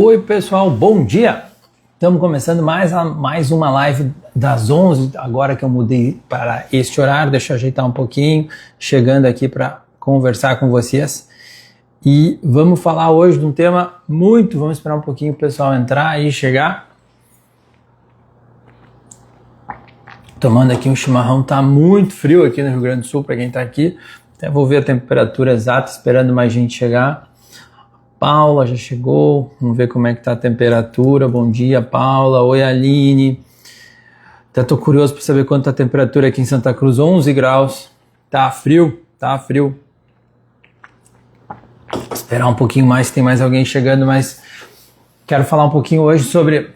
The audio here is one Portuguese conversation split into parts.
Oi pessoal, bom dia! Estamos começando mais uma live das 11, agora que eu mudei para este horário, deixa eu ajeitar um pouquinho, chegando aqui para conversar com vocês. E vamos falar hoje de um tema vamos esperar um pouquinho o pessoal entrar e chegar. Tomando aqui um chimarrão, tá muito frio aqui no Rio Grande do Sul para quem está aqui. Até vou ver a temperatura exata, esperando mais gente chegar. Paula já chegou, vamos ver como é que tá a temperatura. Bom dia, Paula. Oi, Aline. Até tô curioso para saber quanto tá a temperatura aqui em Santa Cruz. 11 graus. Tá frio, tá frio. Esperar um pouquinho mais, tem mais alguém chegando, mas quero falar um pouquinho hoje sobre...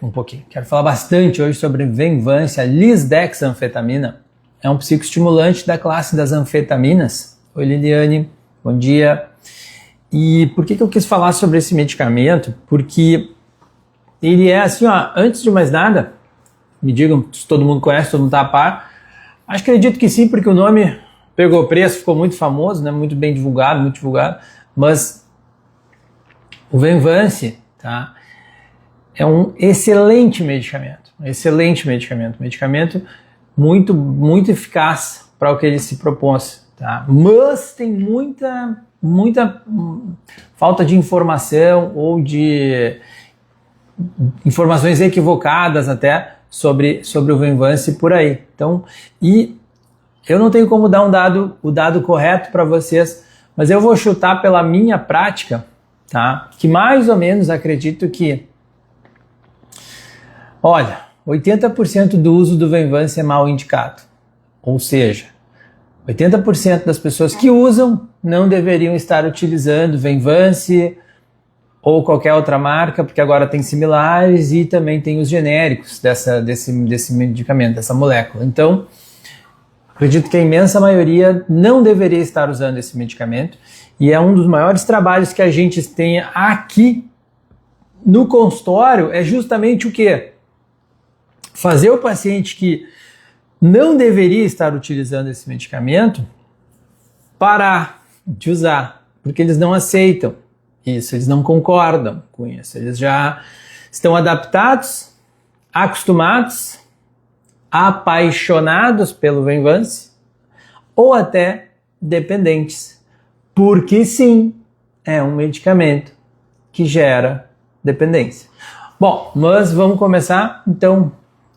Quero falar bastante hoje sobre Venvanse. Lisdexanfetamina é um psicoestimulante da classe das anfetaminas. Oi, Liliane. Bom dia. E por que eu quis falar sobre esse medicamento? Porque ele é assim, ó, antes de mais nada, me digam se todo mundo conhece, todo mundo tá a par. Acredito que sim, porque o nome pegou preço, ficou muito famoso, né? Muito bem divulgado, muito divulgado. Mas o Venvanse, tá? É um excelente medicamento, medicamento muito eficaz para o que ele se propôs, tá? Mas tem muita falta de informação ou de informações equivocadas até sobre o Venvanse por aí. Então, e eu não tenho como dar o dado correto para vocês, mas eu vou chutar pela minha prática, tá? Que mais ou menos acredito que, olha, 80% do uso do Venvanse é mal indicado. Ou seja, 80% das pessoas que usam não deveriam estar utilizando Venvanse ou qualquer outra marca, porque agora tem similares e também tem os genéricos desse medicamento, dessa molécula. Então, acredito que a imensa maioria não deveria estar usando esse medicamento e é um dos maiores trabalhos que a gente tem aqui no consultório, é justamente o quê? Fazer o paciente que não deveria estar utilizando esse medicamento parar de usar, porque eles não aceitam isso, eles não concordam com isso, eles já estão adaptados, acostumados, apaixonados pelo Venvanse ou até dependentes, porque sim, é um medicamento que gera dependência. Bom, mas vamos começar, então.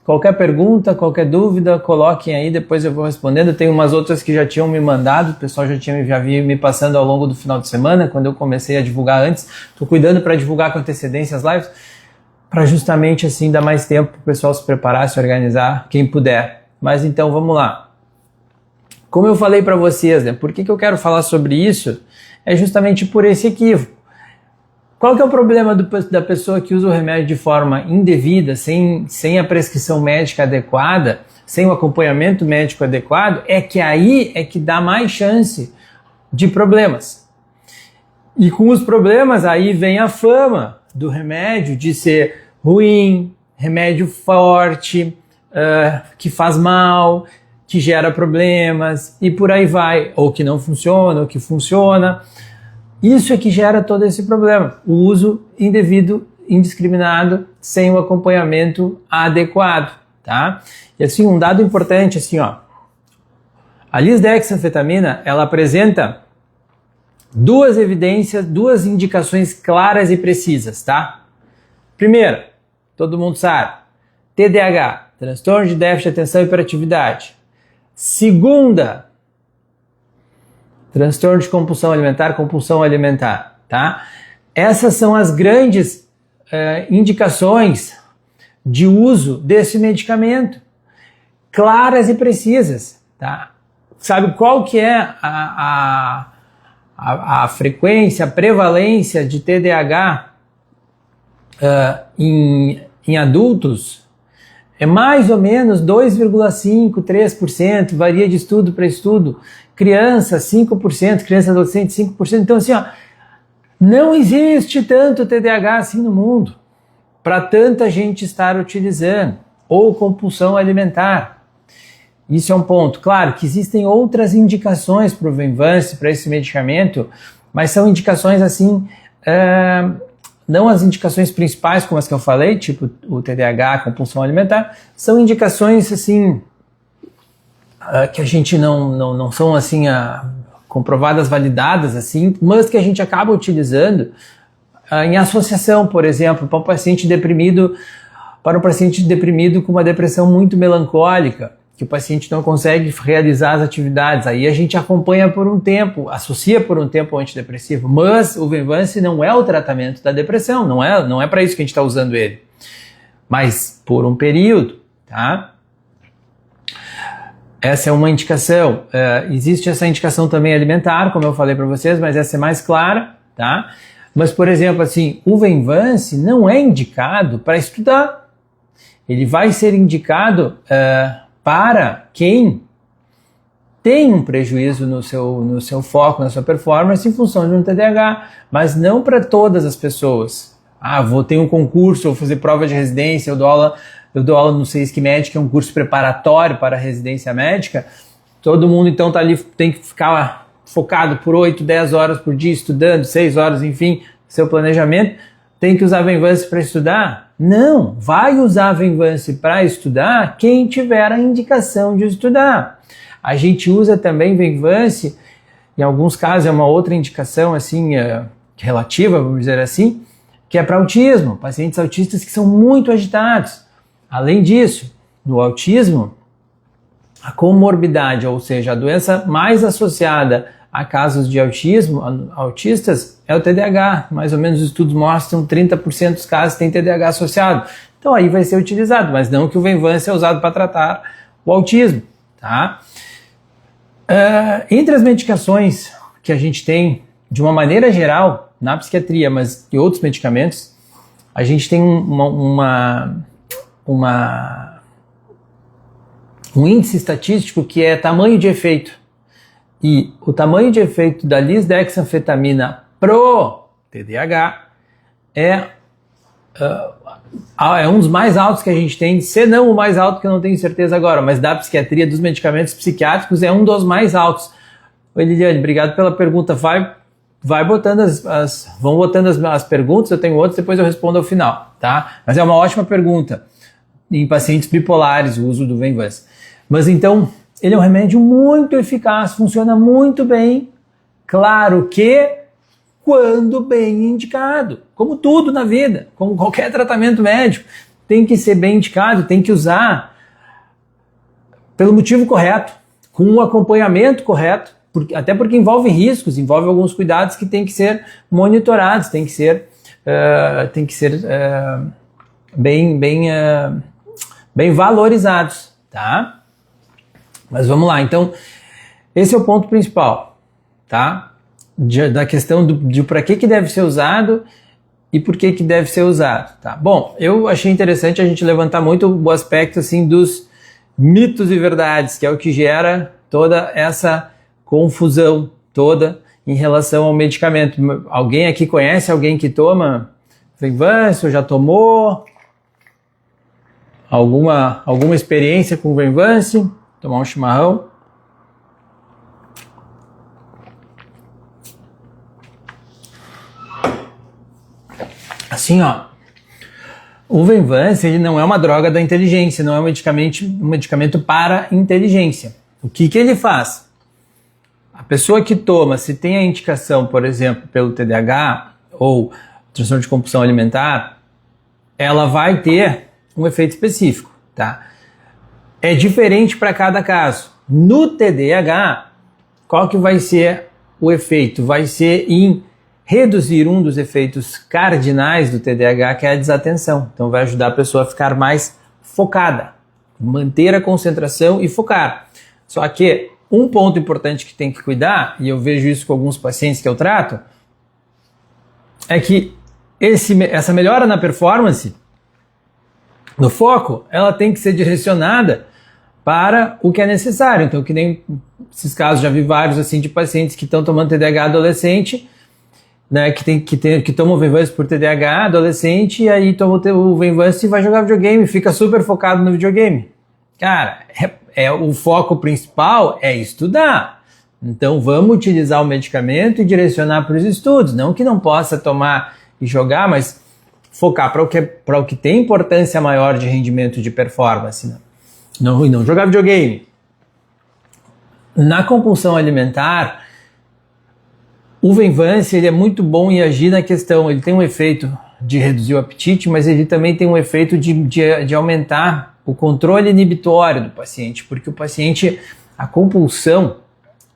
Qualquer pergunta, qualquer dúvida, coloquem aí, depois eu vou respondendo. Tem umas outras que já tinham me mandado, o pessoal já vinha me passando ao longo do final de semana, quando eu comecei a divulgar antes. Estou cuidando para divulgar com antecedência as lives, para justamente assim dar mais tempo para o pessoal se preparar, se organizar, quem puder. Mas então vamos lá. Como eu falei para vocês, né, por que eu quero falar sobre isso? É justamente por esse equívoco. Qual que é o problema da pessoa que usa o remédio de forma indevida, sem a prescrição médica adequada, sem o acompanhamento médico adequado? É que aí é que dá mais chance de problemas. E com os problemas aí vem a fama do remédio de ser ruim, remédio forte, que faz mal, que gera problemas e por aí vai. Ou que não funciona, ou que funciona. Isso é que gera todo esse problema, o uso indevido, indiscriminado, sem o acompanhamento adequado, tá? E assim, um dado importante, assim, ó, a lisdexanfetamina, ela apresenta duas indicações claras e precisas, tá? Primeira, todo mundo sabe, TDAH, transtorno de déficit de atenção e hiperatividade. Segunda, transtorno de compulsão alimentar, tá? Essas são as grandes indicações de uso desse medicamento, claras e precisas, tá? Sabe qual que é a frequência, a prevalência de TDAH em adultos? É mais ou menos 2,5%, 3%, varia de estudo para estudo. Criança, 5%, criança adolescente, 5%. Então, assim, ó, não existe tanto TDAH assim no mundo para tanta gente estar utilizando, ou compulsão alimentar. Isso é um ponto. Claro que existem outras indicações para o Venvanse, para esse medicamento, mas são indicações assim não as indicações principais, como as que eu falei, tipo o TDAH, compulsão alimentar, são indicações assim que a gente não são assim comprovadas, validadas assim, mas que a gente acaba utilizando em associação, por exemplo, para um paciente deprimido com uma depressão muito melancólica, que o paciente não consegue realizar as atividades. Aí a gente acompanha por um tempo, associa por um tempo ao antidepressivo, mas o Venvance não é o tratamento da depressão, não é para isso que a gente está usando ele, mas por um período, tá? Essa é uma indicação. Existe essa indicação também alimentar, como eu falei para vocês, mas essa é mais clara, tá? Mas, por exemplo, assim, o Venvance não é indicado para estudar. Ele vai ser indicado para quem tem um prejuízo no seu foco, na sua performance em função de um TDAH, mas não para todas as pessoas. Vou ter um concurso, vou fazer prova de residência, eu dou aula no CEISC Med, que é um curso preparatório para a residência médica. Todo mundo então tá ali, tem que ficar focado por 8, 10 horas por dia estudando, 6 horas, enfim, seu planejamento. Tem que usar Venvance para estudar? Não, vai usar Venvance para estudar quem tiver a indicação de estudar. A gente usa também Venvance, em alguns casos é uma outra indicação assim relativa, vamos dizer assim, que é para autismo, pacientes autistas que são muito agitados. Além disso, no autismo, a comorbidade, ou seja, a doença mais associada a casos de autismo, autistas, é o TDAH. Mais ou menos os estudos mostram 30% dos casos têm TDAH associado. Então aí vai ser utilizado, mas não que o Venvance é usado para tratar o autismo, tá? Entre as medicações que a gente tem, de uma maneira geral, na psiquiatria, mas e outros medicamentos, a gente tem um índice estatístico que é tamanho de efeito. E o tamanho de efeito da lisdexanfetamina pro TDAH é um dos mais altos que a gente tem, se não o mais alto, que eu não tenho certeza agora, mas da psiquiatria, dos medicamentos psiquiátricos, é um dos mais altos. Oi, Liliane, obrigado pela pergunta. Vai botando vão botando as perguntas, eu tenho outras, depois eu respondo ao final, tá? Mas é uma ótima pergunta. Em pacientes bipolares, o uso do Venvance. Mas então, ele é um remédio muito eficaz, funciona muito bem, claro que quando bem indicado, como tudo na vida, como qualquer tratamento médico, tem que ser bem indicado, tem que usar pelo motivo correto, com um acompanhamento correto, até porque envolve riscos, envolve alguns cuidados que tem que ser monitorados, tem que ser bem valorizados, tá? Mas vamos lá, então, esse é o ponto principal, tá? Da questão de para que deve ser usado e por que deve ser usado, tá? Bom, eu achei interessante a gente levantar muito o aspecto, assim, dos mitos e verdades, que é o que gera toda essa confusão toda em relação ao medicamento. Alguém aqui conhece alguém que toma Venvance ou já tomou? Alguma experiência com Venvance? Tomar um chimarrão. Assim, ó, o Venvance, ele não é uma droga da inteligência, não é um medicamento para inteligência. O que ele faz? A pessoa que toma, se tem a indicação, por exemplo, pelo TDAH ou transtorno de compulsão alimentar, ela vai ter um efeito específico, tá? É diferente para cada caso. No TDAH, qual que vai ser o efeito? Vai ser em reduzir um dos efeitos cardinais do TDAH, que é a desatenção. Então vai ajudar a pessoa a ficar mais focada, manter a concentração e focar. Só que um ponto importante que tem que cuidar, e eu vejo isso com alguns pacientes que eu trato, é que essa melhora na performance, no foco, ela tem que ser direcionada para o que é necessário. Então, que nem esses casos, já vi vários assim de pacientes que estão tomando TDAH adolescente, né, que tomam o Venvance por TDAH adolescente, e aí toma o Venvance e vai jogar videogame, fica super focado no videogame. Cara, o foco principal é estudar. Então vamos utilizar o medicamento e direcionar para os estudos, não que não possa tomar e jogar, mas focar para o que tem importância maior de rendimento, de performance, né? Não jogar videogame. Na compulsão alimentar, o Venvance ele é muito bom em agir na questão, ele tem um efeito de reduzir o apetite, mas ele também tem um efeito de aumentar o controle inibitório do paciente, porque o paciente, a compulsão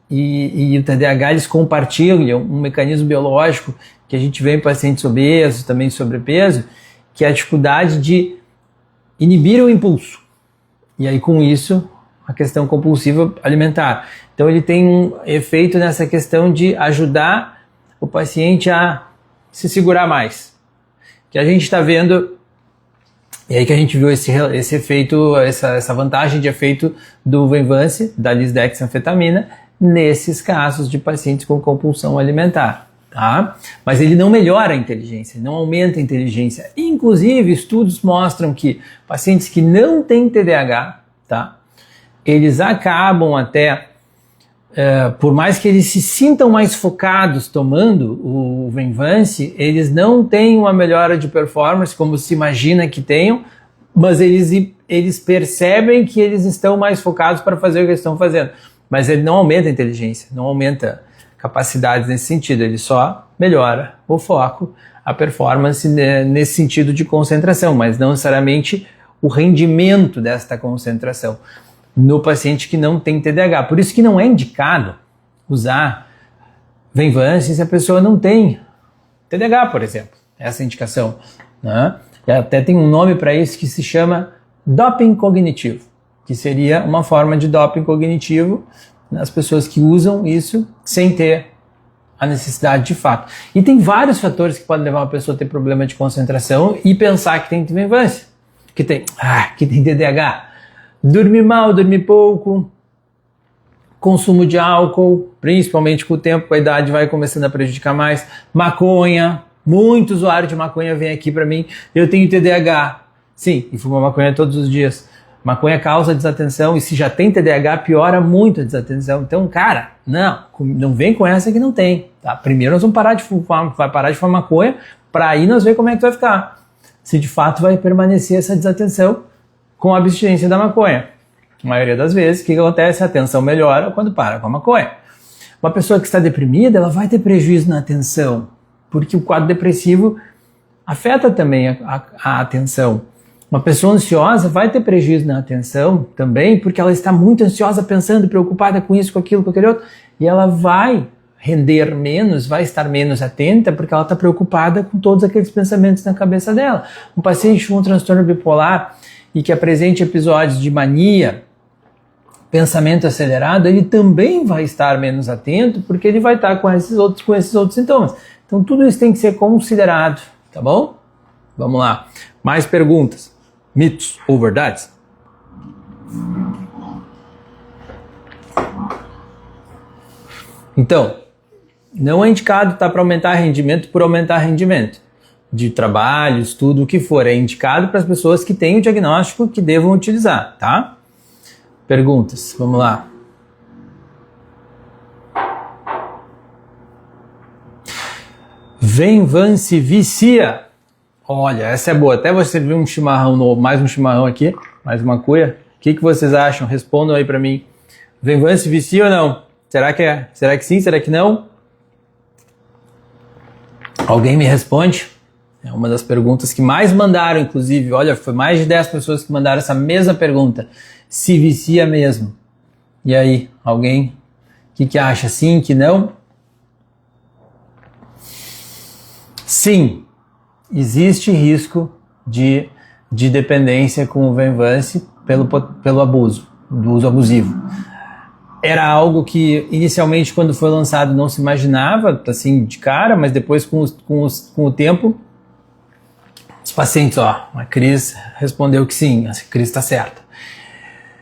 e o TDAH, eles compartilham um mecanismo biológico que a gente vê em pacientes obesos, também sobrepeso, que é a dificuldade de inibir o impulso. E aí, com isso, a questão compulsiva alimentar. Então, ele tem um efeito nessa questão de ajudar o paciente a se segurar mais. Que a gente está vendo, e aí que a gente viu esse efeito, essa vantagem de efeito do Venvance, da lisdexanfetamina, nesses casos de pacientes com compulsão alimentar. Tá? Mas ele não melhora a inteligência, não aumenta a inteligência. Inclusive, estudos mostram que pacientes que não têm TDAH, tá? Eles acabam até, por mais que eles se sintam mais focados tomando o Venvance, eles não têm uma melhora de performance como se imagina que tenham, mas eles percebem que eles estão mais focados para fazer o que eles estão fazendo. Mas ele não aumenta a inteligência, não aumenta capacidades nesse sentido, ele só melhora o foco, a performance nesse sentido de concentração, mas não necessariamente o rendimento desta concentração no paciente que não tem TDAH. Por isso que não é indicado usar Venvance se a pessoa não tem TDAH, por exemplo, essa indicação, né? E até tem um nome para isso que se chama doping cognitivo, que seria uma forma de doping cognitivo nas pessoas que usam isso sem ter a necessidade de fato. E tem vários fatores que podem levar uma pessoa a ter problema de concentração e pensar que tem Venvance, que tem TDAH. Dormir mal, dormir pouco, consumo de álcool, principalmente com o tempo, com a idade vai começando a prejudicar mais. Maconha, muito usuário de maconha vem aqui para mim, eu tenho TDAH. Sim, e fumo maconha todos os dias. Maconha causa desatenção e se já tem TDAH piora muito a desatenção. Então, cara, não vem com essa que não tem. Tá? Primeiro nós vamos parar de fumar, vai parar de fumar maconha para aí nós ver como é que vai ficar. Se de fato vai permanecer essa desatenção com a abstinência da maconha. A maioria das vezes, o que acontece? A atenção melhora quando para com a maconha. Uma pessoa que está deprimida, ela vai ter prejuízo na atenção, porque o quadro depressivo afeta também a atenção. Uma pessoa ansiosa vai ter prejuízo na atenção também, porque ela está muito ansiosa, pensando, preocupada com isso, com aquilo, com aquele outro, e ela vai render menos, vai estar menos atenta, porque ela está preocupada com todos aqueles pensamentos na cabeça dela. Um paciente com um transtorno bipolar e que apresente episódios de mania, pensamento acelerado, ele também vai estar menos atento, porque ele vai estar com esses outros sintomas. Então tudo isso tem que ser considerado, tá bom? Vamos lá. Mais perguntas. Mitos ou verdades? Então, não é indicado para aumentar rendimento por aumentar rendimento de trabalho, estudo, o que for. É indicado para as pessoas que têm o diagnóstico que devam utilizar, tá? Perguntas, vamos lá. Venvance vicia. Olha, essa é boa. Até você servir um chimarrão novo, mais um chimarrão aqui, mais uma cuia. O que vocês acham? Respondam aí pra mim. Venvance vicia ou não? Será que é? Será que sim? Será que não? Alguém me responde? É uma das perguntas que mais mandaram, inclusive. Olha, foi mais de 10 pessoas que mandaram essa mesma pergunta. Se vicia mesmo. E aí, alguém? O que acha? Sim, que não? Sim. Existe risco de dependência com o Venvance pelo abuso, do uso abusivo. Era algo que inicialmente quando foi lançado não se imaginava, assim, de cara, mas depois com o tempo, os pacientes, a Cris respondeu que sim, a Cris está certa.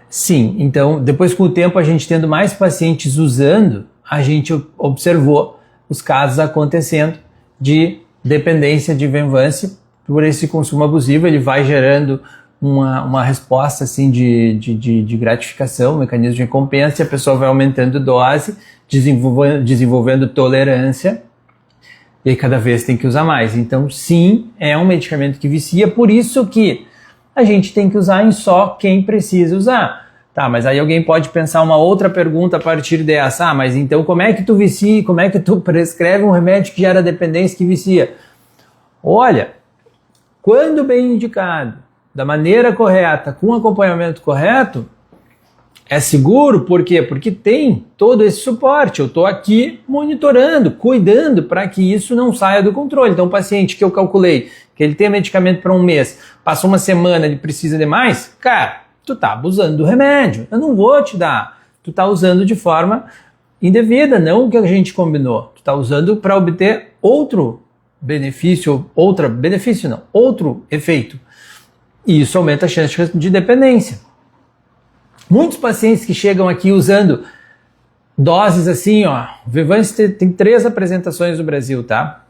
Sim, então depois com o tempo a gente tendo mais pacientes usando, a gente observou os casos acontecendo de dependência de Venvance por esse consumo abusivo. Ele vai gerando uma resposta assim de gratificação, um mecanismo de recompensa, e a pessoa vai aumentando dose, desenvolvendo tolerância, E aí cada vez tem que usar mais. Então, sim, é um medicamento que vicia, por isso que a gente tem que usar em só quem precisa usar. Tá, mas aí alguém pode pensar uma outra pergunta a partir dessa. Ah, mas então como é que tu vicia, como é que tu prescreve um remédio que gera dependência que vicia? Olha, quando bem indicado, da maneira correta, com acompanhamento correto, é seguro, por quê? Porque tem todo esse suporte. Eu estou aqui monitorando, cuidando para que isso não saia do controle. Então, o paciente que eu calculei que ele tem medicamento para um mês, passou uma semana, ele precisa de mais, cara, tu tá abusando do remédio. Eu não vou te dar. Tu tá usando de forma indevida, não o que a gente combinou. Tu tá usando para obter outro benefício, outro efeito. E isso aumenta a chance de dependência. Muitos pacientes que chegam aqui usando doses assim, ó, o Venvance tem 3 apresentações no Brasil, tá?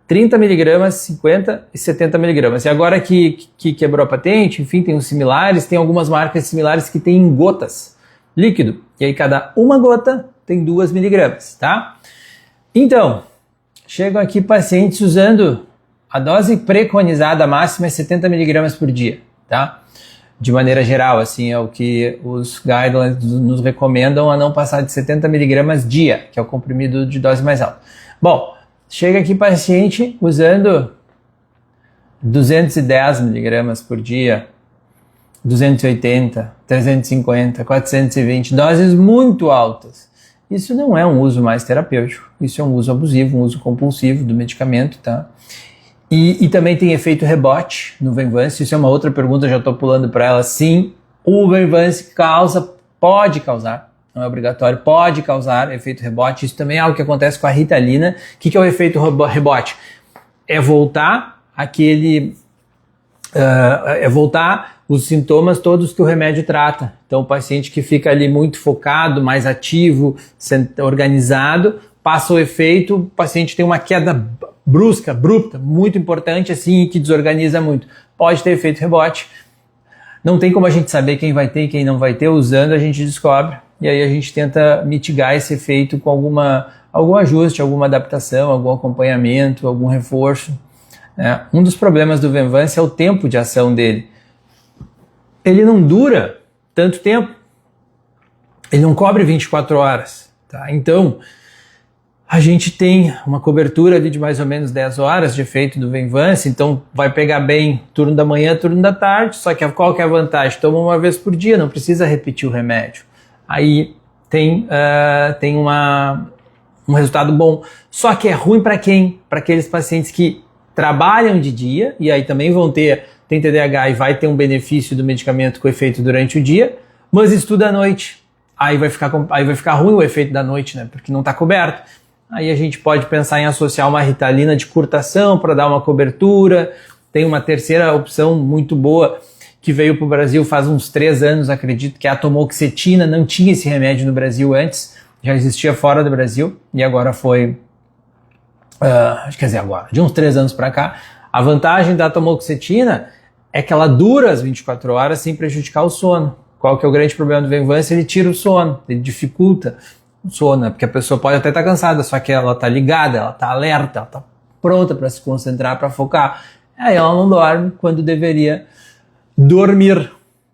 30 mg, 50 e 70 mg. E agora que quebrou a patente, enfim, tem uns similares, tem algumas marcas similares que tem em gotas, líquido. E aí cada uma gota tem 2 mg, tá? Então, chegam aqui pacientes usando a dose preconizada máxima é 70 mg por dia, tá? De maneira geral, assim, é o que os guidelines nos recomendam a não passar de 70 mg dia, que é o comprimido de dose mais alta. Bom, chega aqui paciente usando 210 mg por dia, 280, 350, 420, doses muito altas. Isso não é um uso mais terapêutico, isso é um uso abusivo, um uso compulsivo do medicamento, tá? E também tem efeito rebote no Venvance, isso é uma outra pergunta, já estou pulando para ela. Sim, o Venvance pode causar, não é obrigatório, pode causar efeito rebote. Isso também é algo que acontece com a Ritalina. O que é o efeito rebote? É voltar voltar os sintomas todos que o remédio trata. Então o paciente que fica ali muito focado, mais ativo, organizado, passa o efeito, o paciente tem uma queda brusca, abrupta, muito importante assim, que desorganiza muito. Pode ter efeito rebote. Não tem como a gente saber quem vai ter e quem não vai ter. Usando a gente descobre. E aí a gente tenta mitigar esse efeito com algum ajuste, alguma adaptação, algum acompanhamento, algum reforço. Um dos problemas do Venvance é o tempo de ação dele. Ele não dura tanto tempo. Ele não cobre 24 horas. Tá? Então, a gente tem uma cobertura ali de mais ou menos 10 horas de efeito do Venvance, então vai pegar bem turno da manhã, turno da tarde, só que qual que é a vantagem? Toma uma vez por dia, não precisa repetir o remédio. Aí tem um resultado bom. Só que é ruim para quem? Para aqueles pacientes que trabalham de dia, e aí também tem TDAH e vai ter um benefício do medicamento com efeito durante o dia, mas estuda à noite. Aí vai ficar ruim o efeito da noite, né? Porque não está coberto. Aí a gente pode pensar em associar uma Ritalina de curtação para dar uma cobertura. Tem uma terceira opção muito boa que veio para o Brasil faz uns 3 anos, acredito, que é a atomoxetina. Não tinha esse remédio no Brasil antes, já existia fora do Brasil e agora foi, de uns 3 anos para cá. A vantagem da atomoxetina é que ela dura as 24 horas sem prejudicar o sono. Qual que é o grande problema do Venvance? Ele tira o sono, ele dificulta o sono, porque a pessoa pode até estar cansada, só que ela está ligada, ela está alerta, ela está pronta para se concentrar, para focar. Aí ela não dorme quando deveria dormir,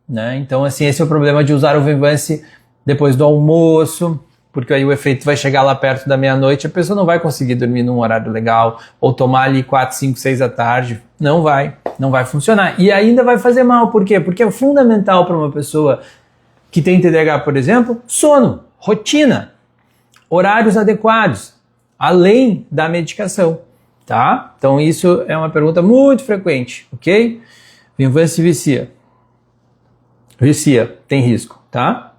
né? Então, assim, esse é o problema de usar o Venvance depois do almoço, porque aí o efeito vai chegar lá perto da meia-noite, a pessoa não vai conseguir dormir num horário legal, ou tomar ali 4, 5, 6 da tarde, não vai funcionar. E ainda vai fazer mal, por quê? Porque é fundamental para uma pessoa que tem TDAH, por exemplo, sono, rotina, horários adequados, além da medicação, tá? Então isso é uma pergunta muito frequente, ok? Venvance vicia. Vicia, tem risco, tá?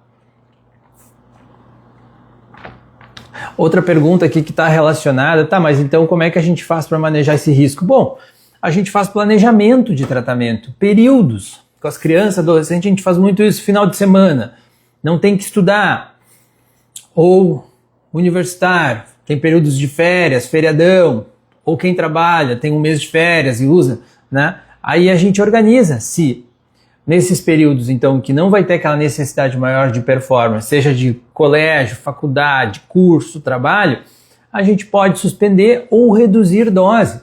Outra pergunta aqui que está relacionada, tá, mas então como é que a gente faz para manejar esse risco? Bom, a gente faz planejamento de tratamento, períodos. Com as crianças, adolescentes, a gente faz muito isso final de semana. Não tem que estudar. Ou universitário, tem períodos de férias, feriadão. Ou quem trabalha, tem um mês de férias e usa, né? Aí a gente organiza se nesses períodos, então, que não vai ter aquela necessidade maior de performance, seja de colégio, faculdade, curso, trabalho, a gente pode suspender ou reduzir dose.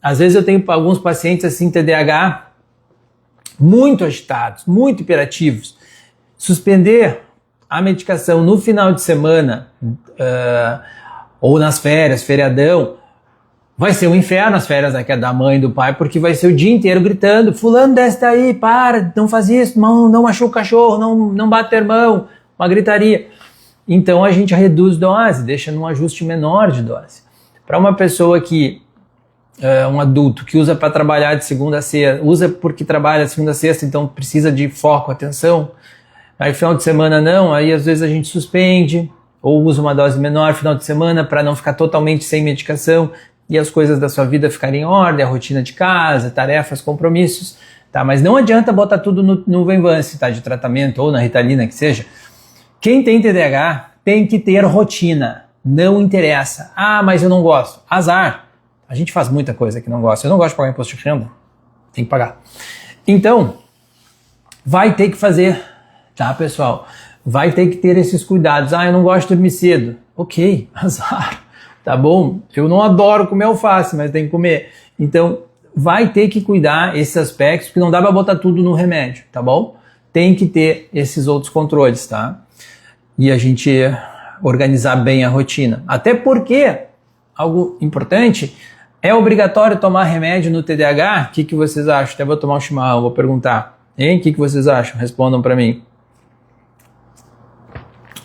Às vezes eu tenho alguns pacientes assim, TDAH, muito agitados, muito hiperativos. Suspender a medicação no final de semana ou nas férias, feriadão, vai ser um inferno as férias da mãe e do pai, porque vai ser o dia inteiro gritando, fulano desce daí, para, não faz isso, não machuca o cachorro, não bate o irmão, uma gritaria. Então a gente reduz dose, deixa num ajuste menor de dose. Para uma pessoa que, um adulto que usa para trabalhar de segunda a sexta, usa porque trabalha de segunda a sexta, então precisa de foco, atenção, aí final de semana não, aí às vezes a gente suspende, ou usa uma dose menor final de semana para não ficar totalmente sem medicação, e as coisas da sua vida ficarem em ordem, a rotina de casa, tarefas, compromissos, tá? Mas não adianta botar tudo no Venvance, tá? De tratamento ou na Ritalina, que seja. Quem tem TDAH tem que ter rotina, não interessa. Ah, mas eu não gosto. Azar. A gente faz muita coisa que não gosta. Eu não gosto de pagar imposto de renda, tem que pagar. Então, vai ter que fazer, tá, pessoal? Vai ter que ter esses cuidados. Ah, eu não gosto de dormir cedo. Ok, azar. Tá bom? Eu não adoro comer alface, mas tem que comer. Então, vai ter que cuidar esses aspectos, porque não dá para botar tudo no remédio, tá bom? Tem que ter esses outros controles, tá? E a gente organizar bem a rotina. Até porque, algo importante, é obrigatório tomar remédio no TDAH? O que vocês acham? Até vou tomar um chimarrão, vou perguntar. Hein? O que vocês acham? Respondam para mim.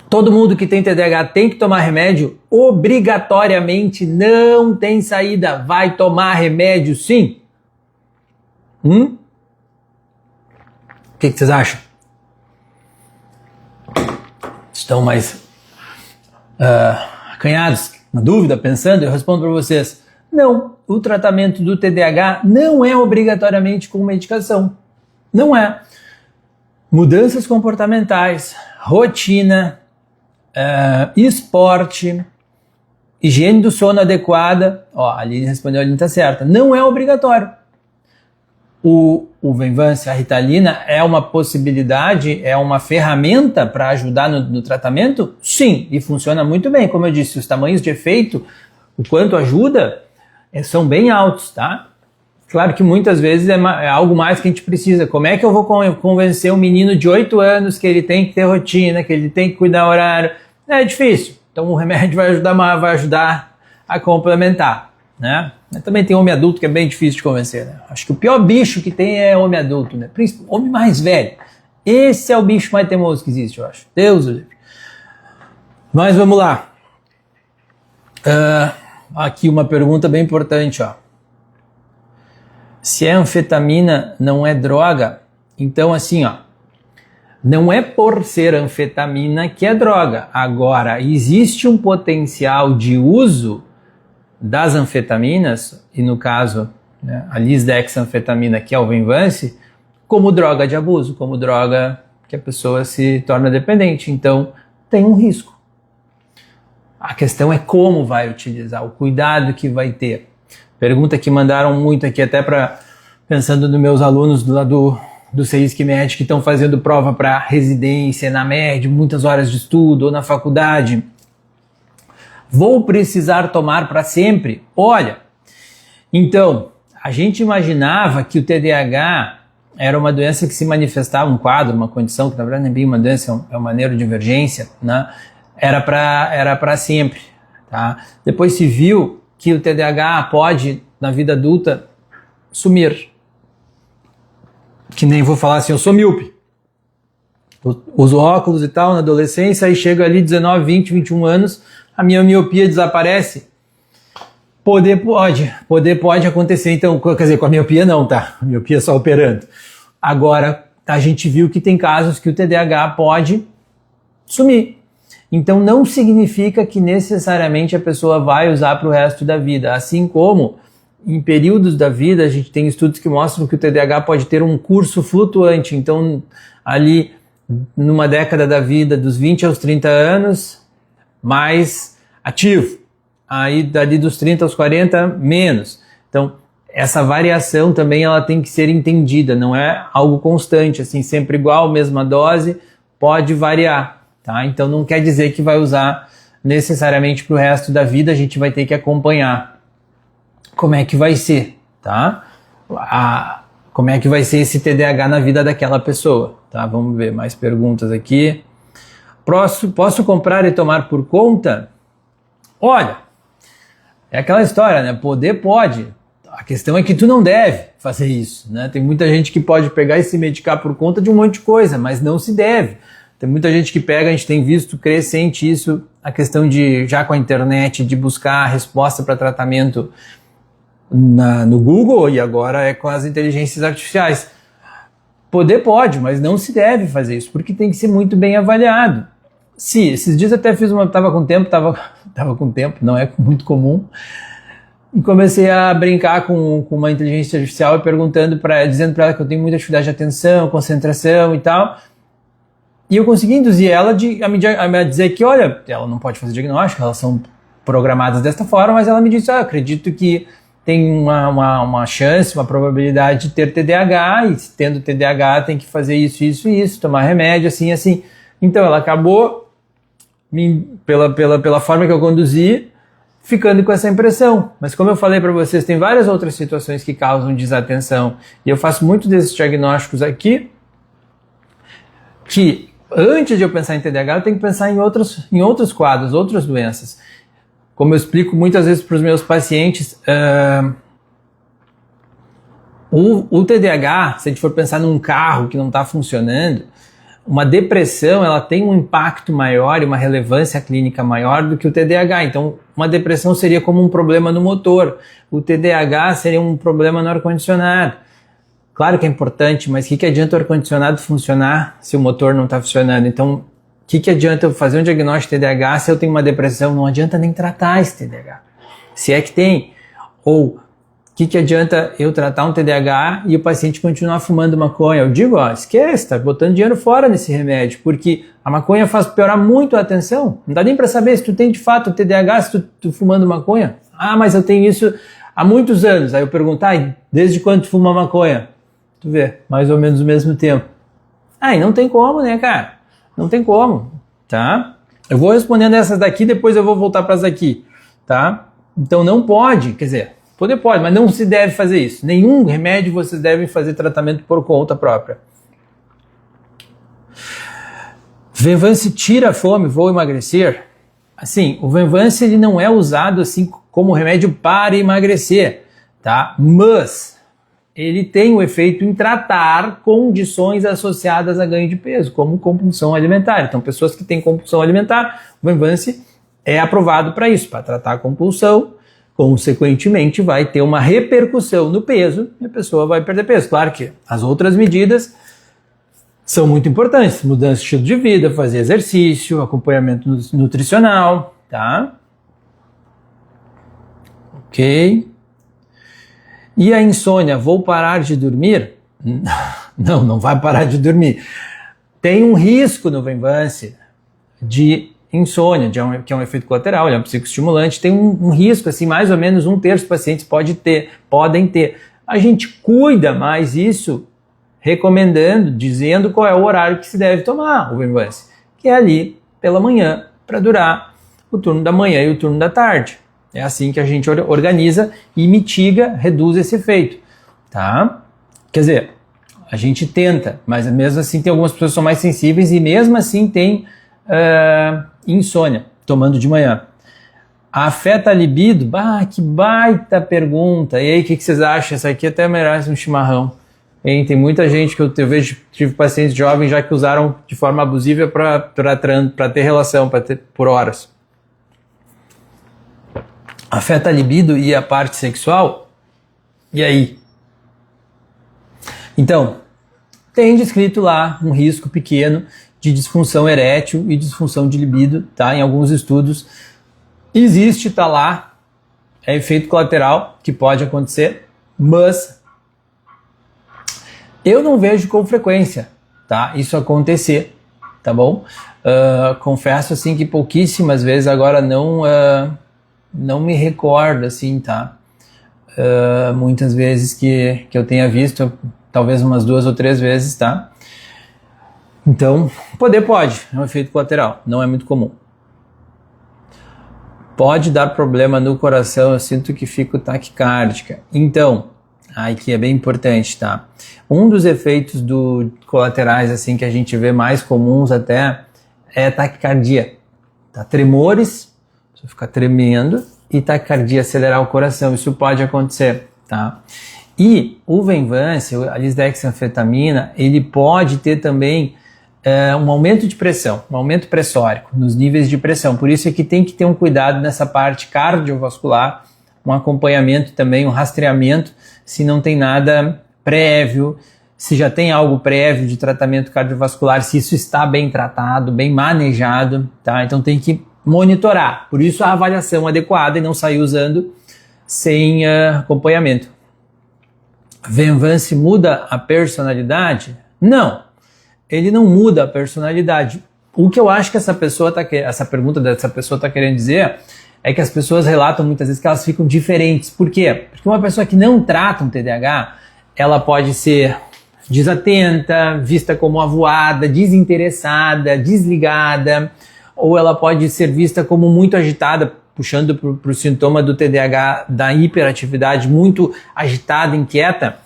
Todo mundo que tem TDAH tem que tomar remédio? Obrigatoriamente, não tem saída. Vai tomar remédio sim? O que vocês acham? Estão mais acanhados, na dúvida, pensando? Eu respondo para vocês. Não, o tratamento do TDAH não é obrigatoriamente com medicação. Não é. Mudanças comportamentais, rotina, esporte, higiene do sono adequada, a Aline respondeu, a Aline está certa, não é obrigatório. O Venvance, a Ritalina, é uma possibilidade, é uma ferramenta para ajudar no tratamento? Sim, e funciona muito bem. Como eu disse, os tamanhos de efeito, o quanto ajuda, são bem altos, tá? Claro que muitas vezes é algo mais que a gente precisa. Como é que eu vou convencer um menino de 8 anos que ele tem que ter rotina, que ele tem que cuidar horário? É difícil. Então o remédio vai ajudar a complementar, né? Mas também tem homem adulto que é bem difícil de convencer, né? Acho que o pior bicho que tem é homem adulto, né? Homem mais velho. Esse é o bicho mais teimoso que existe, eu acho. Deus o livre. Mas vamos lá. Aqui uma pergunta bem importante, ó. Se é anfetamina, não é droga? Então, assim, ó, não é por ser anfetamina que é droga. Agora, existe um potencial de uso das anfetaminas, e no caso, né, a lisdexanfetamina, que é o Venvance, como droga de abuso, como droga que a pessoa se torna dependente. Então, tem um risco. A questão é como vai utilizar, o cuidado que vai ter. Pergunta que mandaram muito aqui, até pensando nos meus alunos do CEISC-MED que estão fazendo prova para residência, na MED, muitas horas de estudo, ou na faculdade. Vou precisar tomar para sempre? Olha, então, a gente imaginava que o TDAH era uma doença que se manifestava, um quadro, uma condição, que na verdade não é bem uma doença, é uma neurodivergência, né? Era para sempre, tá? Depois se viu que o TDAH pode, na vida adulta, sumir. Que nem vou falar assim, eu sou míope. Uso óculos e tal, na adolescência, aí chego ali 19, 20, 21 anos, a minha miopia desaparece. Poder pode acontecer, então, quer dizer, com a miopia não, tá? A miopia só operando. Agora, a gente viu que tem casos que o TDAH pode sumir. Então não significa que necessariamente a pessoa vai usar para o resto da vida, assim como em períodos da vida a gente tem estudos que mostram que o TDAH pode ter um curso flutuante, então ali numa década da vida, dos 20 aos 30 anos, mais ativo, aí dali dos 30 aos 40, menos. Então essa variação também ela tem que ser entendida, não é algo constante, assim, sempre igual, mesma dose, pode variar. Tá? Então não quer dizer que vai usar necessariamente para o resto da vida, a gente vai ter que acompanhar como é que vai ser, tá? Como é que vai ser esse TDAH na vida daquela pessoa, tá? Vamos ver mais perguntas aqui. Posso comprar e tomar por conta? Olha, é aquela história, né? Poder pode. A questão é que tu não deve fazer isso, né? Tem muita gente que pode pegar e se medicar por conta de um monte de coisa, mas não se deve. Tem muita gente que pega, a gente tem visto crescente isso, a questão de, já com a internet, de buscar a resposta para tratamento no Google e agora é com as inteligências artificiais. Poder pode, mas não se deve fazer isso, porque tem que ser muito bem avaliado. Se esses dias até tava com tempo, não é muito comum, e comecei a brincar com uma inteligência artificial e dizendo para ela que eu tenho muita dificuldade de atenção, concentração e tal. E eu consegui induzir ela a me dizer que, olha, ela não pode fazer diagnóstico, elas são programadas desta forma, mas ela me disse, acredito que tem uma chance, uma probabilidade de ter TDAH, e tendo TDAH tem que fazer isso, isso e isso, tomar remédio, assim, assim. Então ela acabou, pela forma que eu conduzi, ficando com essa impressão. Mas como eu falei para vocês, tem várias outras situações que causam desatenção, e eu faço muito desses diagnósticos aqui, que antes de eu pensar em TDAH, eu tenho que pensar em outros quadros, outras doenças. Como eu explico muitas vezes para os meus pacientes, o TDAH, se a gente for pensar num carro que não está funcionando, uma depressão ela tem um impacto maior e uma relevância clínica maior do que o TDAH. Então, uma depressão seria como um problema no motor, o TDAH seria um problema no ar-condicionado. Claro que é importante, mas o que adianta o ar-condicionado funcionar se o motor não está funcionando? Então, o que adianta eu fazer um diagnóstico de TDAH se eu tenho uma depressão? Não adianta nem tratar esse TDAH, se é que tem. Ou o que adianta eu tratar um TDAH e o paciente continuar fumando maconha? Eu digo, esquece, tá botando dinheiro fora nesse remédio, porque a maconha faz piorar muito a atenção. Não dá nem para saber se tu tem de fato TDAH se tu fumando maconha. Mas eu tenho isso há muitos anos. Aí eu pergunto, desde quando tu fuma maconha? Tu vê, mais ou menos o mesmo tempo. E não tem como, né, cara? Não tem como, tá? Eu vou respondendo essas daqui, depois eu vou voltar para as aqui, tá? Então não pode, quer dizer, poder pode, mas não se deve fazer isso. Nenhum remédio vocês devem fazer tratamento por conta própria. Venvance tira a fome, vou emagrecer? Assim, o Venvance ele não é usado assim como remédio para emagrecer, tá? Mas ele tem o efeito em tratar condições associadas a ganho de peso, como compulsão alimentar. Então, pessoas que têm compulsão alimentar, o Venvance é aprovado para isso, para tratar a compulsão, consequentemente vai ter uma repercussão no peso e a pessoa vai perder peso. Claro que as outras medidas são muito importantes, mudança de estilo de vida, fazer exercício, acompanhamento nutricional, tá? Ok. E a insônia, vou parar de dormir? Não vai parar de dormir. Tem um risco no Venvance de insônia, que é um efeito colateral, ele é um psicoestimulante, tem um risco, assim, mais ou menos 1/3 dos pacientes podem ter. A gente cuida mais isso, recomendando, dizendo qual é o horário que se deve tomar o Venvance, que é ali pela manhã, para durar o turno da manhã e o turno da tarde. É assim que a gente organiza e mitiga, reduz esse efeito, tá? Quer dizer, a gente tenta, mas mesmo assim tem algumas pessoas que são mais sensíveis e mesmo assim tem insônia, tomando de manhã. Afeta a libido? Que baita pergunta. E aí, o que vocês acham? Essa aqui até merece um chimarrão. Hein? Tem muita gente que eu vejo, tive pacientes jovens já que usaram de forma abusiva para ter relação, por horas. Afeta a libido e a parte sexual? E aí? Então, tem descrito lá um risco pequeno de disfunção erétil e disfunção de libido, tá? Em alguns estudos existe, tá lá, é efeito colateral que pode acontecer, mas eu não vejo com frequência, tá? Isso acontecer, tá bom? Confesso assim que pouquíssimas vezes, agora não me recordo, assim, tá? Muitas vezes que eu tenha visto, talvez umas 2 ou 3 vezes, tá? Então, pode, é um efeito colateral, não é muito comum. Pode dar problema no coração, eu sinto que fico taquicárdica. Então, aqui é bem importante, tá? Um dos efeitos colaterais, assim, que a gente vê mais comuns até, é taquicardia. Tá? Tremores, você fica tremendo, e taquicardia, acelerar o coração, isso pode acontecer, tá? E o Venvance, a lisdexanfetamina, ele pode ter também um aumento de pressão, um aumento pressórico nos níveis de pressão. Por isso é que tem que ter um cuidado nessa parte cardiovascular, um acompanhamento também, um rastreamento, se não tem nada prévio, se já tem algo prévio de tratamento cardiovascular, se isso está bem tratado, bem manejado, tá? Então tem que monitorar. Por isso a avaliação adequada e não sair usando sem acompanhamento. Venvance muda a personalidade? Não. Ele não muda a personalidade. O que eu acho que essa pergunta dessa pessoa está querendo dizer é que as pessoas relatam muitas vezes que elas ficam diferentes. Por quê? Porque uma pessoa que não trata um TDAH, ela pode ser desatenta, vista como avoada, desinteressada, desligada, ou ela pode ser vista como muito agitada, puxando para o sintoma do TDAH, da hiperatividade, muito agitada, inquieta.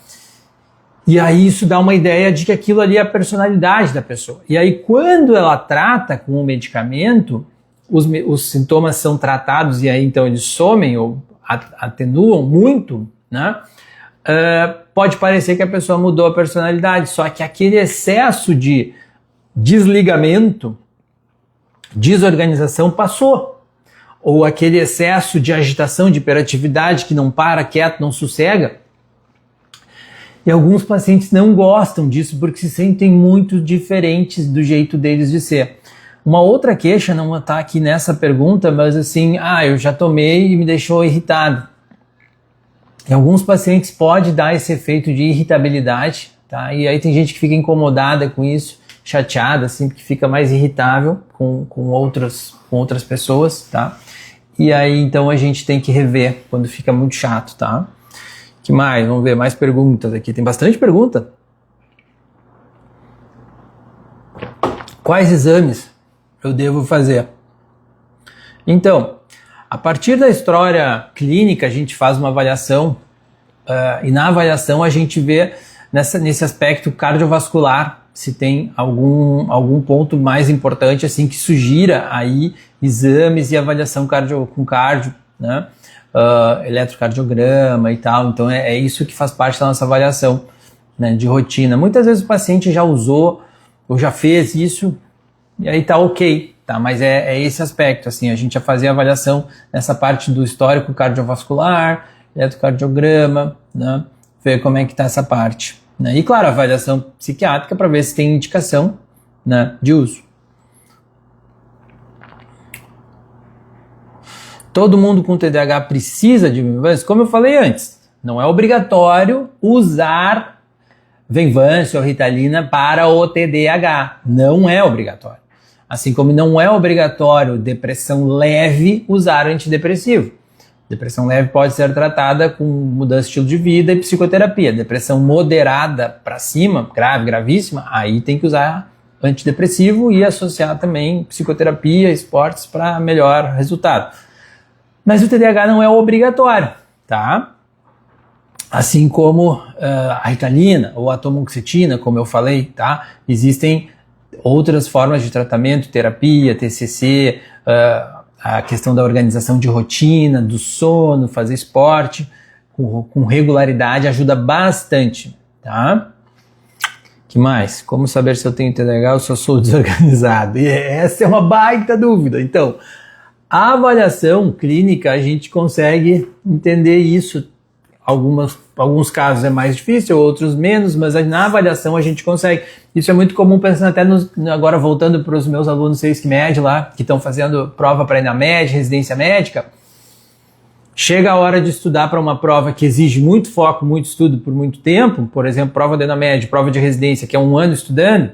E aí isso dá uma ideia de que aquilo ali é a personalidade da pessoa. E aí quando ela trata com o medicamento, os sintomas são tratados e aí então eles somem ou atenuam muito, né? Pode parecer que a pessoa mudou a personalidade, só que aquele excesso de desligamento, desorganização passou. Ou aquele excesso de agitação, de hiperatividade que não para, quieto, não sossega. E alguns pacientes não gostam disso porque se sentem muito diferentes do jeito deles de ser. Uma outra queixa, não está aqui nessa pergunta, mas assim, eu já tomei e me deixou irritado. Em alguns pacientes pode dar esse efeito de irritabilidade, tá? E aí tem gente que fica incomodada com isso, chateada, assim, porque fica mais irritável com outras pessoas, tá? E aí então a gente tem que rever quando fica muito chato, tá? Que mais? Vamos ver mais perguntas aqui. Tem bastante pergunta. Quais exames eu devo fazer? Então, a partir da história clínica, a gente faz uma avaliação e na avaliação a gente vê nesse aspecto cardiovascular se tem algum ponto mais importante assim que sugira aí exames e avaliação com cardio, né? Eletrocardiograma e tal, então é isso que faz parte da nossa avaliação, né, de rotina. Muitas vezes o paciente já usou ou já fez isso e aí tá ok, tá? Mas é esse aspecto, assim, a gente já fazia a avaliação nessa parte do histórico cardiovascular, eletrocardiograma, né, ver como é que tá essa parte, né? E claro, a avaliação psiquiátrica para ver se tem indicação, né, de uso. Todo mundo com TDAH precisa de Venvance? Como eu falei antes, não é obrigatório usar Venvance ou Ritalina para o TDAH. Não é obrigatório. Assim como não é obrigatório depressão leve usar antidepressivo. Depressão leve pode ser tratada com mudança de estilo de vida e psicoterapia. Depressão moderada para cima, grave, gravíssima, aí tem que usar antidepressivo e associar também psicoterapia, esportes para melhor resultado. Mas o TDAH não é obrigatório, tá? Assim como a Ritalina ou a atomoxetina, como eu falei, tá? Existem outras formas de tratamento, terapia, TCC, a questão da organização de rotina, do sono, fazer esporte com regularidade ajuda bastante, tá? Que mais? Como saber se eu tenho TDAH ou se eu sou desorganizado? E essa é uma baita dúvida. Então, a avaliação clínica, a gente consegue entender isso. Alguns casos é mais difícil, outros menos, mas na avaliação a gente consegue. Isso é muito comum, pensando até agora voltando para os meus alunos SESC-MED lá, que estão fazendo prova para ir na MED, residência médica. Chega a hora de estudar para uma prova que exige muito foco, muito estudo por muito tempo, por exemplo, prova da ENAMED, prova de residência, que é 1 ano estudando.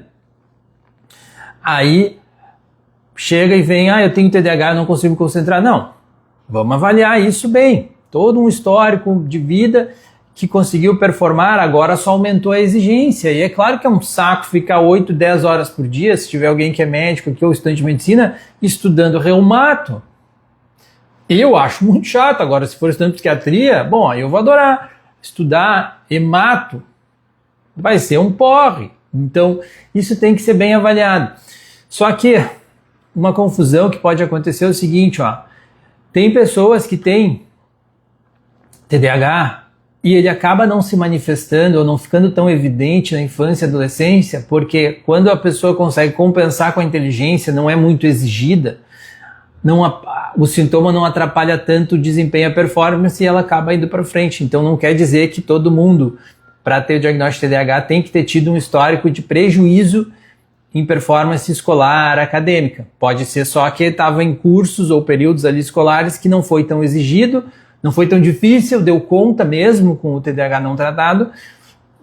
Aí chega e vem, eu tenho TDAH, não consigo me concentrar. Não, vamos avaliar isso bem. Todo um histórico de vida que conseguiu performar, agora só aumentou a exigência. E é claro que é um saco ficar 8, 10 horas por dia, se tiver alguém que é médico aqui ou estudante de medicina, estudando reumato. Eu acho muito chato. Agora, se for estudando psiquiatria, bom, aí eu vou adorar estudar hemato. Vai ser um porre. Então, isso tem que ser bem avaliado. Só que uma confusão que pode acontecer é o seguinte, ó. Tem pessoas que têm TDAH e ele acaba não se manifestando ou não ficando tão evidente na infância e adolescência, porque quando a pessoa consegue compensar com a inteligência, não é muito exigida, o sintoma não atrapalha tanto o desempenho e a performance e ela acaba indo para frente. Então não quer dizer que todo mundo, para ter o diagnóstico de TDAH, tem que ter tido um histórico de prejuízo em performance escolar, acadêmica. Pode ser só que estava em cursos ou períodos ali escolares que não foi tão exigido, não foi tão difícil, deu conta mesmo com o TDAH não tratado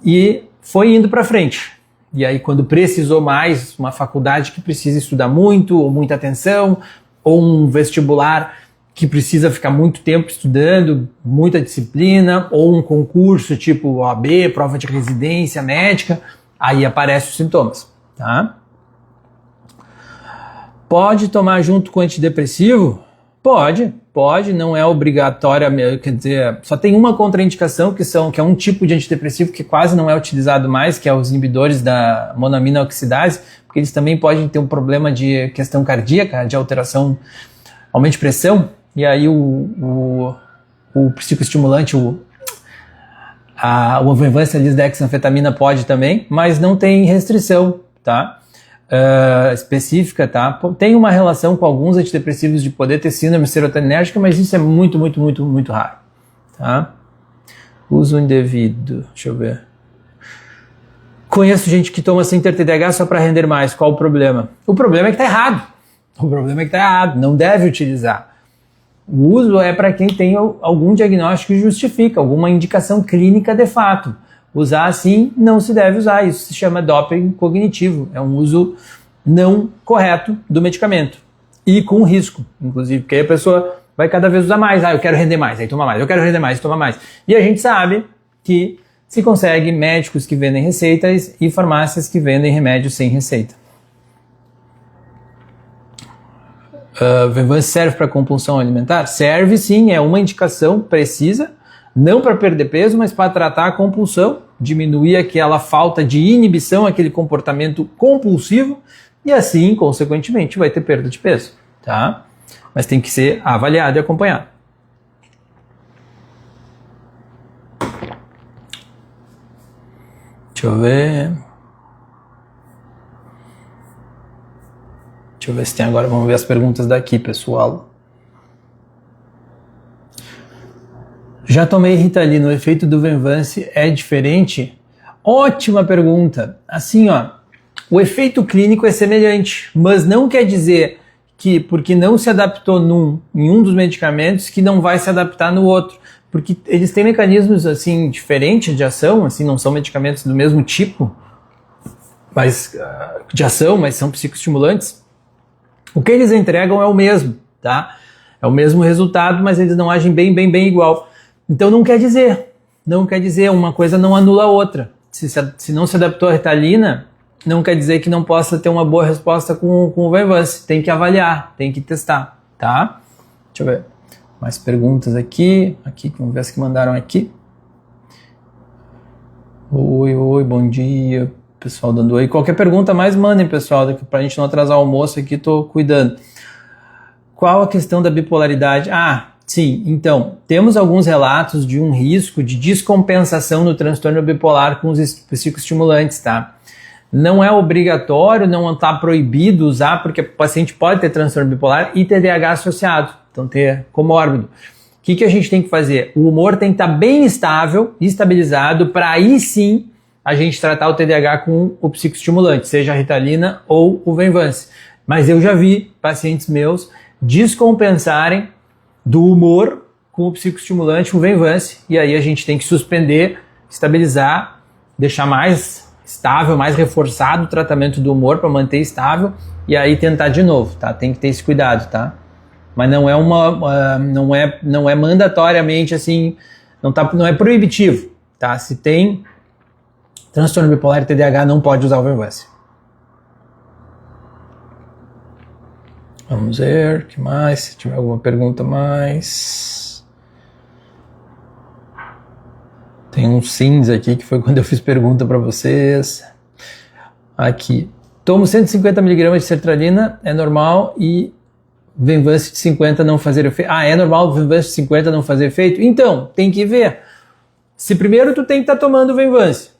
e foi indo para frente. E aí quando precisou mais, uma faculdade que precisa estudar muito, ou muita atenção, ou um vestibular que precisa ficar muito tempo estudando, muita disciplina, ou um concurso tipo OAB, prova de residência médica, aí aparecem os sintomas, tá? Pode tomar junto com antidepressivo? Pode, não é obrigatório, quer dizer, só tem uma contraindicação que é um tipo de antidepressivo que quase não é utilizado mais, que é os inibidores da monamina oxidase, porque eles também podem ter um problema de questão cardíaca, de alteração, aumento de pressão, e aí o psicoestimulante, o Venvanse, a lisdexanfetamina pode também, mas não tem restrição, tá? Específica, tá? Tem uma relação com alguns antidepressivos de poder ter síndrome serotoninérgica, mas isso é muito, muito, muito, muito raro, tá? Uso indevido, deixa eu ver. Conheço gente que toma sem ter TDAH só para render mais, qual o problema? O problema é que tá errado, não deve utilizar. O uso é para quem tem algum diagnóstico que justifica, alguma indicação clínica de fato. Usar assim não se deve usar, isso se chama doping cognitivo, é um uso não correto do medicamento e com risco, inclusive, porque aí a pessoa vai cada vez usar mais, eu quero render mais, aí toma mais, eu quero render mais, toma mais. E a gente sabe que se consegue médicos que vendem receitas e farmácias que vendem remédios sem receita. Venvanse serve para compulsão alimentar? Serve sim, é uma indicação precisa, não para perder peso, mas para tratar a compulsão, diminuir aquela falta de inibição, aquele comportamento compulsivo, e assim, consequentemente, vai ter perda de peso, tá? Mas tem que ser avaliado e acompanhado. Deixa eu ver. Deixa eu ver se tem agora, vamos ver as perguntas daqui, pessoal. Já tomei Ritalina, o efeito do Venvanse é diferente? Ótima pergunta. Assim, ó, o efeito clínico é semelhante, mas não quer dizer que porque não se adaptou em um dos medicamentos que não vai se adaptar no outro, porque eles têm mecanismos assim diferentes de ação, assim, não são medicamentos do mesmo tipo, mas de ação, mas são psicoestimulantes. O que eles entregam é o mesmo, tá? É o mesmo resultado, mas eles não agem bem igual. Então não quer dizer, uma coisa não anula a outra. Se não se adaptou à Ritalina, não quer dizer que não possa ter uma boa resposta com o Venvanse. Tem que avaliar, tem que testar, tá? Deixa eu ver. Mais perguntas aqui, vamos ver as que mandaram aqui. Oi, bom dia. Pessoal dando oi. Qualquer pergunta mais mandem, pessoal, pra gente não atrasar o almoço aqui, tô cuidando. Qual a questão da bipolaridade? Sim, então, temos alguns relatos de um risco de descompensação no transtorno bipolar com os psicoestimulantes, tá? Não é obrigatório, não está proibido usar, porque o paciente pode ter transtorno bipolar e TDAH associado, então ter comórbido. O que a gente tem que fazer? O humor tem que estar bem estável, estabilizado, para aí sim a gente tratar o TDAH com o psicoestimulante, seja a Ritalina ou o Venvanse. Mas eu já vi pacientes meus descompensarem do humor com o psicoestimulante, o Venvanse, e aí a gente tem que suspender, estabilizar, deixar mais estável, mais reforçado o tratamento do humor para manter estável, e aí tentar de novo, tá? Tem que ter esse cuidado, tá? Mas não é não é mandatoriamente assim, não é proibitivo, tá? Se tem transtorno bipolar e TDAH, não pode usar o Venvanse. Vamos ver, o que mais? Se tiver alguma pergunta mais. Tem um cinza aqui, que foi quando eu fiz pergunta para vocês. Aqui. Tomo 150 mg de sertralina, é normal, e Venvance de 50 não fazer efeito. Ah, é normal o Venvance de 50 não fazer efeito? Então, tem que ver. Se primeiro tu tem que estar tomando o Venvance.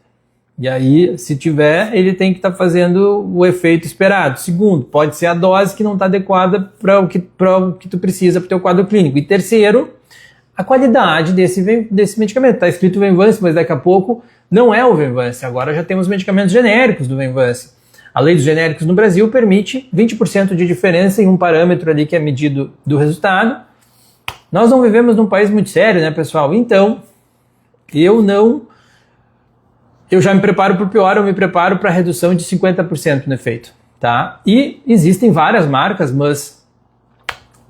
E aí, se tiver, ele tem que estar fazendo o efeito esperado. Segundo, pode ser a dose que não está adequada para o que tu precisa para o teu quadro clínico. E terceiro, a qualidade desse medicamento. Está escrito Venvance, mas daqui a pouco não é o Venvance. Agora já temos medicamentos genéricos do Venvance. A lei dos genéricos no Brasil permite 20% de diferença em um parâmetro ali que é medido do resultado. Nós não vivemos num país muito sério, né, pessoal? Então, eu já me preparo para o pior, eu me preparo para a redução de 50% no efeito, tá? E existem várias marcas, mas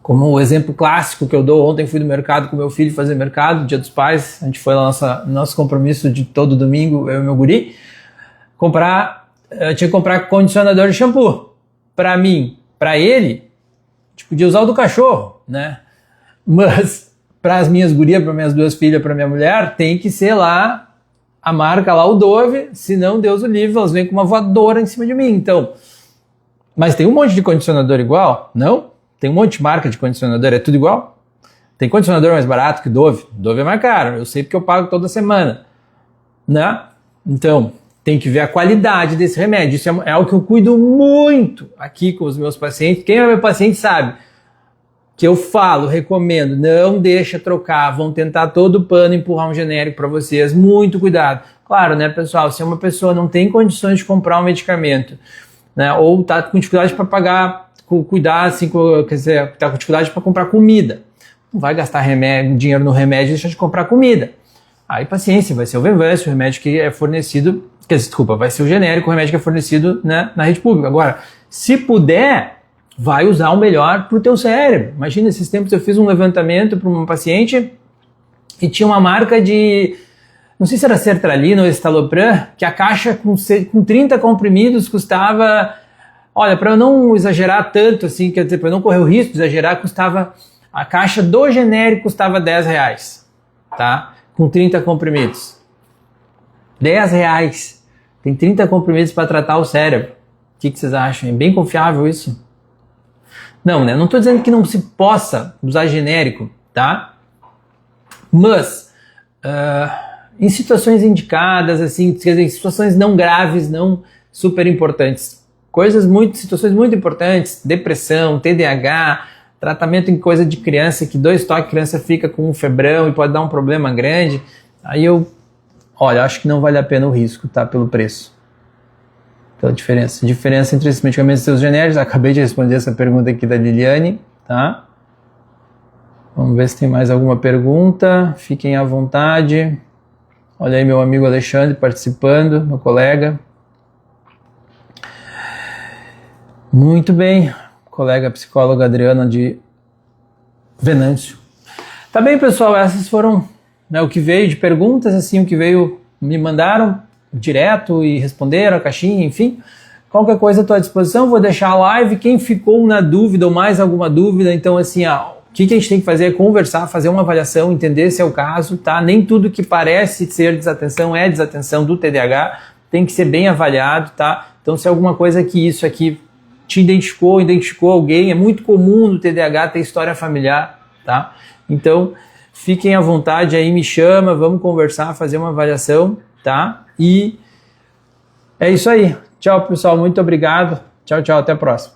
como o exemplo clássico que eu dou, ontem fui no mercado com meu filho fazer mercado, Dia dos Pais, a gente foi lá nosso compromisso de todo domingo, eu e meu guri, eu tinha que comprar condicionador de shampoo. Para mim, para ele, a gente podia usar o do cachorro, né? Mas para as minhas gurias, para minhas duas filhas, para minha mulher, tem que ser lá a marca lá, o Dove, senão Deus o livre, elas vêm com uma voadora em cima de mim. Então, mas tem um monte de condicionador igual? Não? Tem um monte de marca de condicionador, é tudo igual? Tem condicionador mais barato que Dove? Dove é mais caro, eu sei porque eu pago toda semana, né? Então, tem que ver a qualidade desse remédio. Isso é algo que eu cuido muito aqui com os meus pacientes. Quem é meu paciente sabe que eu falo, recomendo, não deixa trocar, vão tentar todo o pano empurrar um genérico para vocês, muito cuidado. Claro, né, pessoal, se uma pessoa não tem condições de comprar um medicamento, né, ou tá com dificuldade para pagar, cuidar, assim, quer dizer, tá com dificuldade para comprar comida, não vai gastar dinheiro no remédio e deixar de comprar comida. Aí, paciência, vai ser o Venvance, o remédio que é fornecido, vai ser o genérico, o remédio que é fornecido, né, na rede pública. Agora, se puder, vai usar o melhor para o teu cérebro. Imagina, esses tempos eu fiz um levantamento para uma paciente e tinha uma marca de, não sei se era sertralina ou estalopram, que a caixa com 30 comprimidos custava, olha, para eu não exagerar tanto, assim, quer dizer, para eu não correr o risco de exagerar, a caixa do genérico custava R$10, tá? Com 30 comprimidos. R$10. Tem 30 comprimidos para tratar o cérebro. O que vocês acham? É bem confiável isso? Não, né? Não estou dizendo que não se possa usar genérico, tá? Mas, em situações indicadas, assim, quer dizer, em situações não graves, não super importantes, situações muito importantes, depressão, TDAH, tratamento em coisa de criança, que 2 toques a criança fica com um febrão e pode dar um problema grande, aí acho que não vale a pena o risco, tá? Pelo preço. Pela diferença entre esses medicamentos e seus genéricos. Acabei de responder essa pergunta aqui da Liliane, tá? Vamos ver se tem mais alguma pergunta. Fiquem à vontade. Olha aí meu amigo Alexandre participando, meu colega. Muito bem, colega psicóloga Adriana de Venâncio. Tá bem, pessoal, essas foram, né, o que veio de perguntas, assim, o que veio, me mandaram direto e responderam a caixinha, enfim. Qualquer coisa estou à disposição, vou deixar a live. Quem ficou na dúvida ou mais alguma dúvida, então assim, o que a gente tem que fazer é conversar, fazer uma avaliação, entender se é o caso, tá? Nem tudo que parece ser desatenção é desatenção do TDAH, tem que ser bem avaliado, tá? Então se é alguma coisa que isso aqui te identificou alguém, é muito comum no TDAH ter história familiar, tá? Então fiquem à vontade aí, me chama, vamos conversar, fazer uma avaliação, tá? E é isso aí. Tchau, pessoal. Muito obrigado. Tchau, tchau. Até a próxima.